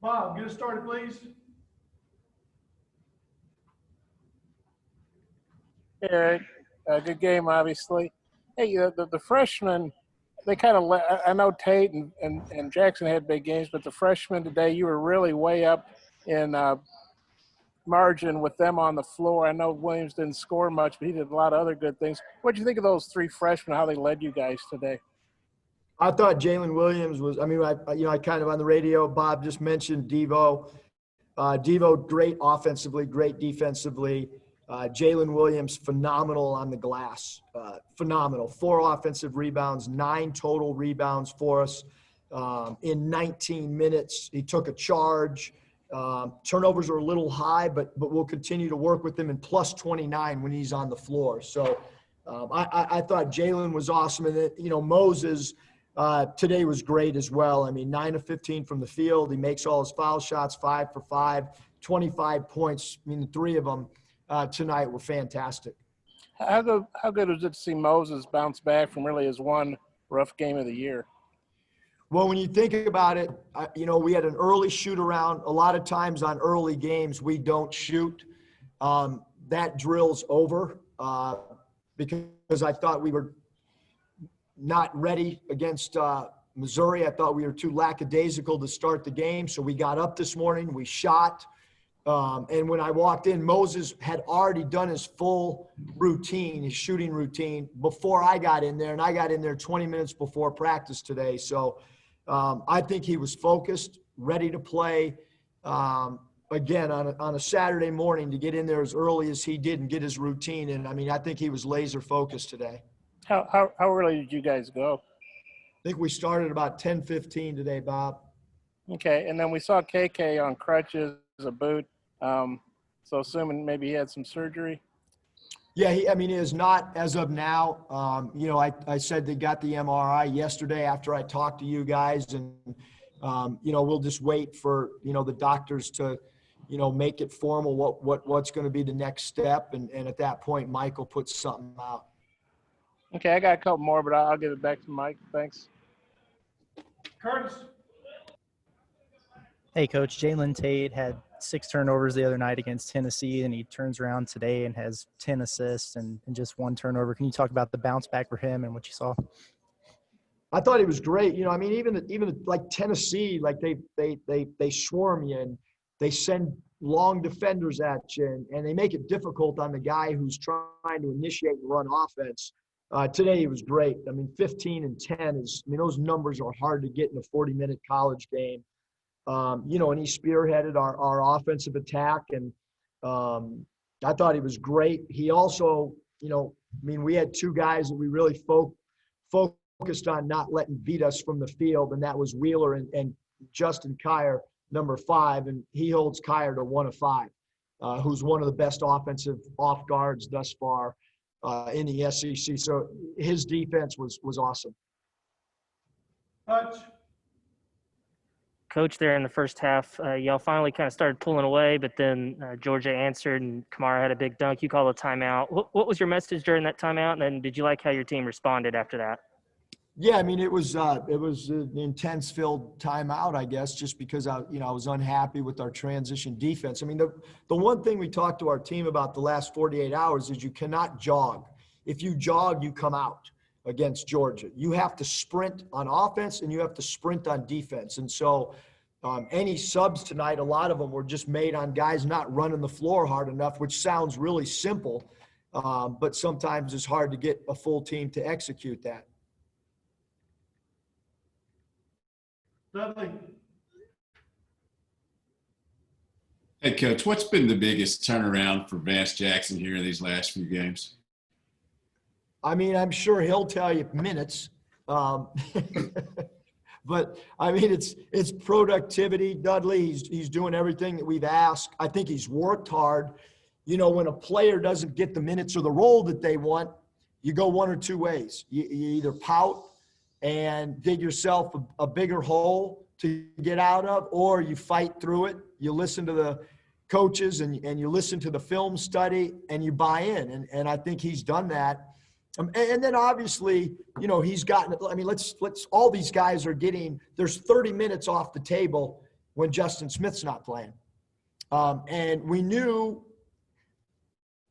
Bob, get us started, please. Hey, Eric. Good game, obviously. Hey, the freshmen, they kind of – I know Tate and Jackson had big games, but the freshmen today, you were really way up in margin with them on the floor. I know Williams didn't score much, but he did a lot of other good things. What do you think of those three freshmen, how they led you guys today? I thought Jalen Williams was – I kind of on the radio, Bob just mentioned Devo. Devo, great offensively, great defensively. Jaylen Williams, phenomenal on the glass. Phenomenal. 4 offensive rebounds, 9 total rebounds for us. In 19 minutes, he took a charge. Turnovers are a little high, but we'll continue to work with him, and plus 29 when he's on the floor. So I thought Jalen was awesome. And then, Moses today was great as well. 9 of 15 from the field. He makes all his foul shots, 5 for 5, 25 points. The 3 of them tonight were fantastic. How good was it to see Moses bounce back from really his one rough game of the year? Well, when you think about it, we had an early shoot around. A lot of times on early games, we don't shoot. That drill's over because I thought we were not ready against Missouri. I thought we were too lackadaisical to start the game. So we got up this morning, we shot. And when I walked in, Moses had already done his full routine, his shooting routine, before I got in there. And I got in there 20 minutes before practice today. So I think he was focused, ready to play. Again, on a Saturday morning, to get in there as early as he did and get his routine. And, I think he was laser focused today. How early did you guys go? I think we started about 10:15 today, Bob. Okay, and then we saw KK on crutches, a boot. So assuming maybe he had some surgery. Yeah, he is not as of now. I said they got the MRI yesterday after I talked to you guys, and we'll just wait for the doctors to make it formal what's going to be the next step, and at that point Mike will put something out. Okay, I got a couple more, but I'll give it back to Mike. Thanks. Curtis. Hey, Coach. Jaylen Tate had 6 turnovers the other night against Tennessee, and he turns around today and has 10 assists and just 1 turnover. Can you talk about the bounce back for him and what you saw? I thought he was great. Even like Tennessee, like they swarm you and they send long defenders at you, and they make it difficult on the guy who's trying to initiate and run offense. Today he was great. 15 and 10 is, those numbers are hard to get in a 40-minute college game. And he spearheaded our offensive attack, and I thought he was great. He also, we had 2 guys that we really focused on not letting beat us from the field, and that was Wheeler and Justin Kier, number 5, and he holds Kier to 1 of 5, who's one of the best offensive off guards thus far in the SEC. So his defense was awesome. Hutch. Coach, there in the first half, y'all finally kind of started pulling away, but then Georgia answered and Kamara had a big dunk. You called a timeout. What was your message during that timeout? And then did you like how your team responded after that? Yeah, it was an intense-filled timeout, I guess, just because I was unhappy with our transition defense. The one thing we talked to our team about the last 48 hours is you cannot jog. If you jog, you come out against Georgia. You have to sprint on offense and you have to sprint on defense. And so any subs tonight, a lot of them were just made on guys not running the floor hard enough, which sounds really simple, but sometimes it's hard to get a full team to execute that. Dudley. Hey, Coach, what's been the biggest turnaround for Vance Jackson here in these last few games? I'm sure he'll tell you minutes. But, it's productivity, Dudley. He's doing everything that we've asked. I think he's worked hard. When a player doesn't get the minutes or the role that they want, you go one or two ways. You either pout and dig yourself a bigger hole to get out of, or you fight through it. You listen to the coaches and you listen to the film study and you buy in. And I think he's done that. And then obviously, he's gotten, let's all these guys are getting, there's 30 minutes off the table when Justin Smith's not playing. And we knew,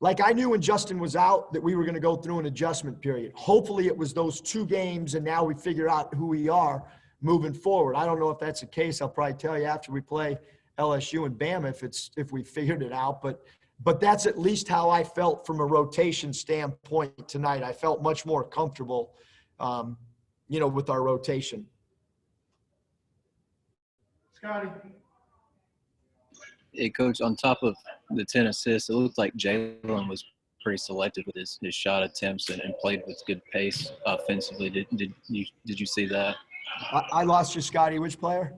like I knew when Justin was out that we were going to go through an adjustment period. Hopefully it was those 2 games and now we figure out who we are moving forward. I don't know if that's the case. I'll probably tell you after we play LSU and Bama if we figured it out. But that's at least how I felt from a rotation standpoint tonight. I felt much more comfortable, with our rotation. Scotty. Hey, Coach, on top of the 10 assists, it looked like Jaylen was pretty selective with his shot attempts and played with good pace offensively. Did you see that? I lost you, Scotty. Which player?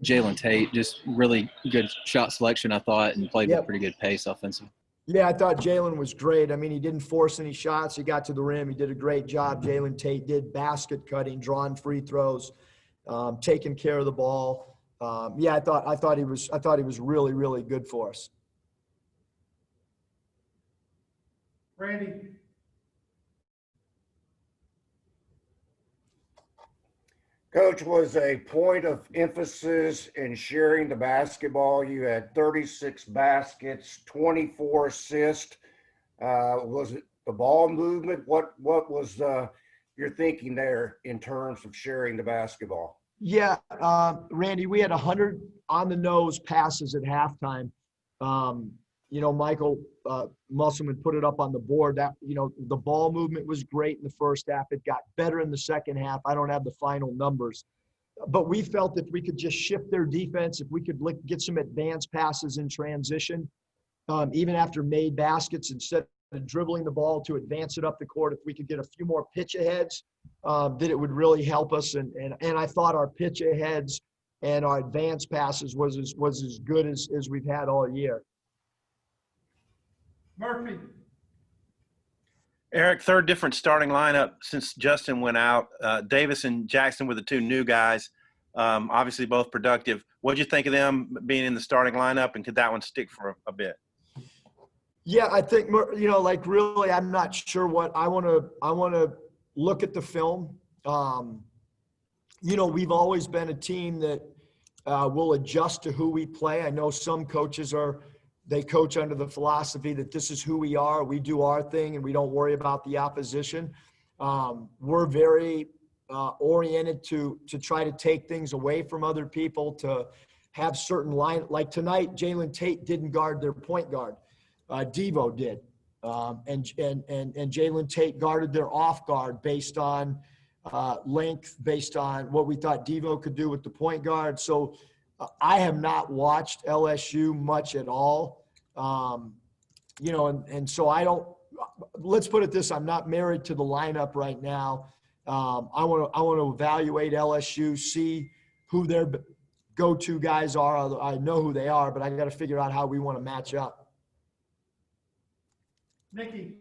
Jaylen Tate, just really good shot selection, I thought, and played with pretty good pace offensively. Yeah, I thought Jaylen was great. I mean, he didn't force any shots. He got to the rim. He did a great job. Jaylen Tate did basket cutting, drawing free throws, taking care of the ball. I thought he was really, really good for us. Randy. Coach, was a point of emphasis in sharing the basketball. You had 36 baskets, 24 assists. Was it the ball movement? What was your thinking there in terms of sharing the basketball? Yeah, Randy, we had 100 on-the-nose passes at halftime. Michael Musselman put it up on the board. That, the ball movement was great in the first half. It got better in the second half. I don't have the final numbers. But we felt if we could just shift their defense, if we could get some advanced passes in transition, even after made baskets, instead of dribbling the ball to advance it up the court, if we could get a few more pitch aheads, that it would really help us. And I thought our pitch aheads and our advanced passes was as good as we've had all year. Murphy. Eric, third different starting lineup since Justin went out. Davis and Jackson were the 2 new guys, obviously both productive. What did you think of them being in the starting lineup, and could that one stick for a bit? Yeah, I think, really, I'm not sure what I want to look at the film. We've always been a team that will adjust to who we play. I know some coaches they coach under the philosophy that this is who we are. We do our thing and we don't worry about the opposition. We're very oriented to try to take things away from other people, to have certain line. Like tonight, Jaylen Tate didn't guard their point guard. Devo did. And Jaylen Tate guarded their off guard based on length, based on what we thought Devo could do with the point guard. So I have not watched LSU much at all. And so I don't – let's put it this. I'm not married to the lineup right now. I want to evaluate LSU, see who their go-to guys are. I know who they are, but I got to figure out how we want to match up. Nikki.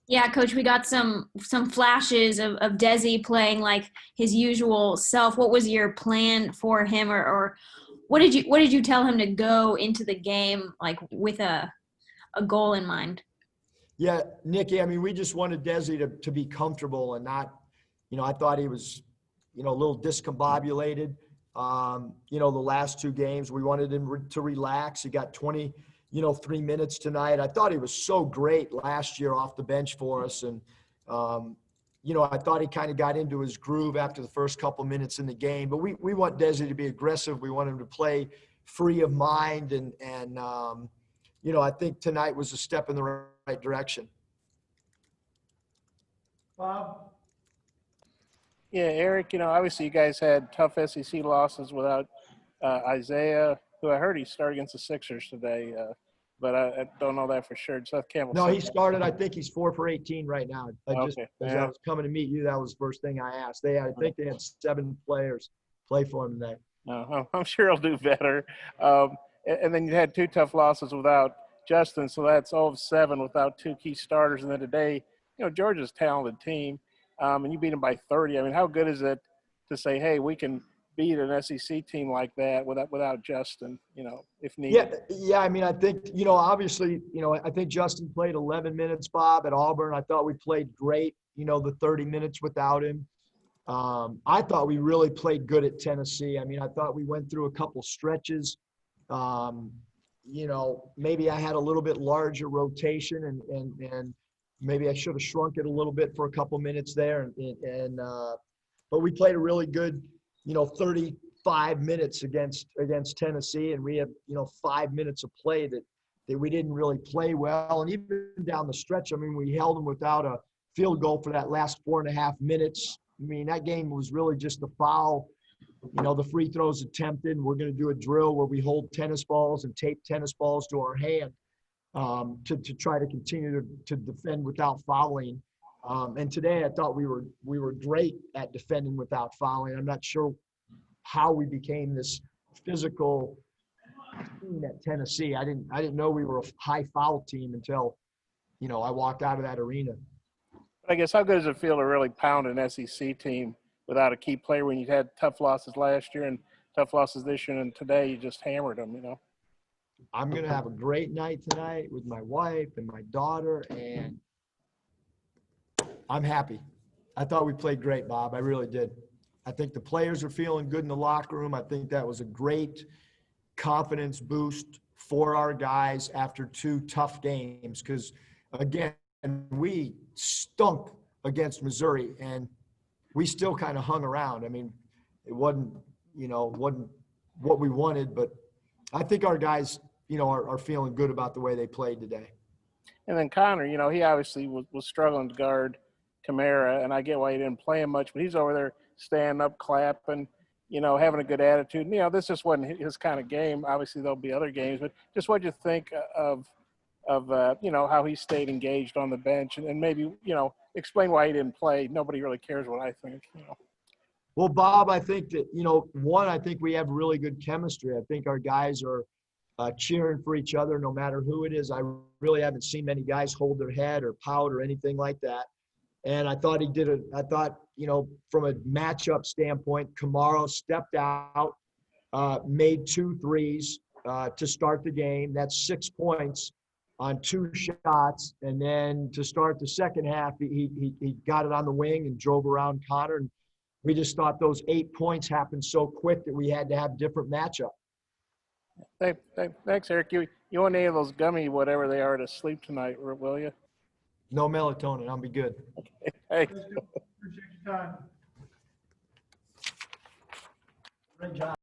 Yeah, Coach, we got some flashes of Desi playing like his usual self. What was your plan for him, or what did you tell him to go into the game like with a goal in mind? Yeah, Nikki, I mean, we just wanted Desi to be comfortable and not, I thought he was, a little discombobulated. The last 2 games, we wanted him to relax. He got 3 minutes tonight. I thought he was so great last year off the bench for us. And, I thought he kind of got into his groove after the first couple minutes in the game. But we want Desi to be aggressive. We want him to play free of mind. And I think tonight was a step in the right direction. Bob. Yeah, Eric, obviously you guys had tough SEC losses without Isaiah, who I heard he started against the Sixers today. But I don't know that for sure. Seth Campbell. No, he started. I think he's 4 for 18 right now. As I was coming to meet you, that was the first thing I asked. I think they had 7 players play for him today. I'm sure he'll do better. And then you had 2 tough losses without Justin, so that's 0 of 7 without 2 key starters. And then today, Georgia's a talented team, and you beat them by 30. I mean, how good is it to say, hey, we can beat an SEC team like that without Justin, if needed? Yeah. I mean, I think, obviously, I think Justin played 11 minutes, Bob, at Auburn. I thought we played great, the 30 minutes without him. I thought we really played good at Tennessee. I mean, I thought we went through a couple stretches. Maybe I had a little bit larger rotation and maybe I should have shrunk it a little bit for a couple minutes there. But we played a really good, 35 minutes against Tennessee, and we had, 5 minutes of play that we didn't really play well. And even down the stretch, I mean, we held them without a field goal for that last 4.5 minutes. I mean, that game was really just a foul. The free throws attempted. We're going to do a drill where we hold tennis balls and tape tennis balls to our hand to try to continue to defend without fouling. And today I thought we were great at defending without fouling. I'm not sure how we became this physical team at Tennessee. I didn't know we were a high foul team until, I walked out of that arena. I guess how good does it feel to really pound an SEC team without a key player when you had tough losses last year and tough losses this year, and today you just hammered them, I'm going to have a great night tonight with my wife and my daughter, and I'm happy. I thought we played great, Bob. I really did. I think the players are feeling good in the locker room. I think that was a great confidence boost for our guys after 2 tough games because, again, we stunk against Missouri, and we still kind of hung around. I mean, it wasn't what we wanted, but I think our guys, are feeling good about the way they played today. And then Connor, he obviously was struggling to guard Kamara, and I get why he didn't play him much, but he's over there standing up, clapping, having a good attitude. This just wasn't his kind of game. Obviously, there'll be other games, but just what you think of how he stayed engaged on the bench and maybe, explain why he didn't play. Nobody really cares what I think, Well, Bob, I think that, I think we have really good chemistry. I think our guys are cheering for each other no matter who it is. I really haven't seen many guys hold their head or pout or anything like that. And I thought from a matchup standpoint, Kamara stepped out, made 2 threes to start the game. That's 6 points on 2 shots. And then to start the second half, he got it on the wing and drove around Connor. And we just thought those 8 points happened so quick that we had to have different matchup. Thanks, Eric. You want any of those gummy, whatever they are, to sleep tonight, will you? No melatonin. I'll be good. Hey. Appreciate your time. Great job.